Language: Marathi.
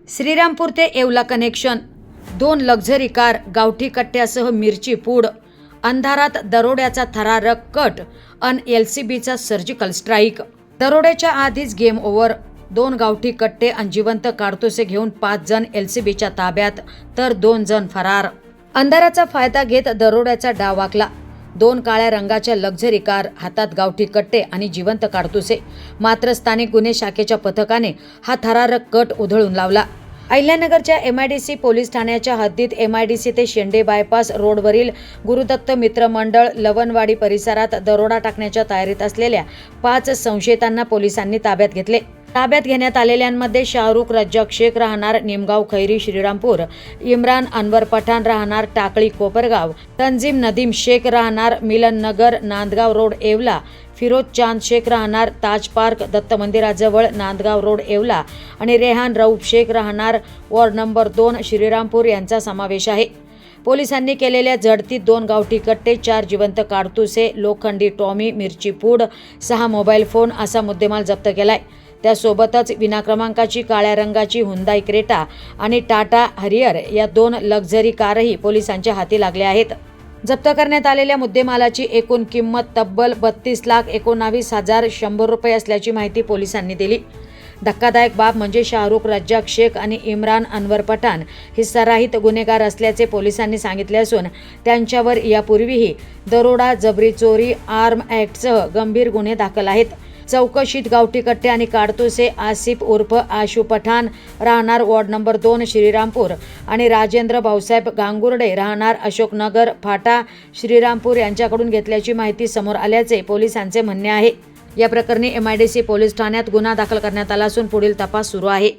श्रीरामपूर ते येवला कनेक्शन, 2 लक्झरी कार, गावठी कट्ट्यासह मिरची पूड, अंधारात दरोड्याचा थरारक कट अन LCBचा सर्जिकल स्ट्राईक. दरोड्याच्या आधीच गेम ओव्हर. 2 गावठी कट्टे अन जिवंत काडतुसे घेऊन 5 जण LCBच्या ताब्यात तर 2 जण फरार. अंधाराचा फायदा घेत दरोड्याचा डाव आखला. 2 काळ्या रंगाच्या लक्झरी कार, हातात गावठी कट्टे आणि जिवंत काडतुसे. मात्र स्थानिक गुन्हे शाखेच्या पथकाने हा थरारक कट उधळून लावला. अहिल्यानगरच्या MIDC पोलीस ठाण्याच्या हद्दीत MIDC ते शेंडे बायपास रोडवरील गुरुदत्त मित्र मंडळ लवणवाडी परिसरात दरोडा टाकण्याच्या तयारीत असलेल्या 5 संशयितांना पोलिसांनी ताब्यात घेतले. ताब्यात घेण्यात आलेल्यांमध्ये शाहरुख रज्जाक शेख राहणार निमगाव खैरी श्रीरामपूर, इम्रान अनवर पठाण राहणार टाकळी कोपरगाव, तंजीम नदीम शेख राहणार मिलन नगर नांदगाव रोड येवला, फिरोज चांद शेख राहणार ताज पार्क दत्त मंदिराजवळ नांदगाव रोड येवला आणि रेहान रऊफ शेख राहणार वॉर्ड नंबर 2 श्रीरामपूर यांचा समावेश आहे. पोलिसांनी केलेल्या झडतीत 2 गावठी कट्टे, 4 जिवंत काडतुसे, लोखंडी टॉमी, मिरची पूड, 6 मोबाईल फोन असा मुद्देमाल जप्त केलाय. त्यासोबतच विनाक्रमांकाची काळ्या रंगाची हुंदाई क्रेटा आणि टाटा हरियर या 2 लक्झरी कारही पोलिसांच्या हाती लागल्या आहेत. जप्त करण्यात आलेल्या मुद्देमालाची एकूण किंमत तब्बल 32,19,100 रुपये असल्याची माहिती पोलिसांनी दिली. धक्कादायक बाब म्हणजे शाहरुख रज्जाक शेख आणि इम्रान अनवर पठाण हे सराईत गुन्हेगार असल्याचे पोलिसांनी सांगितले असून त्यांच्यावर यापूर्वीही दरोडा, जबरी चोरी, आर्म ॲक्टसह गंभीर गुन्हे दाखल आहेत. चौकशीत गावठी कट्टे आणि काडतुसे आसिफ उर्फ आशू पठाण राहणार वॉर्ड नंबर 2 श्रीरामपूर आणि राजेंद्र भाऊसाहेब गांगुर्डे राहणार अशोकनगर फाटा श्रीरामपूर यांच्याकडून घेतल्याची माहिती समोर आल्याचे पोलिसांचे म्हणणे आहे. या प्रकरणी MIDC पोलीस ठाण्यात गुन्हा दाखल करण्यात आला असून पुढील तपास सुरू आहे.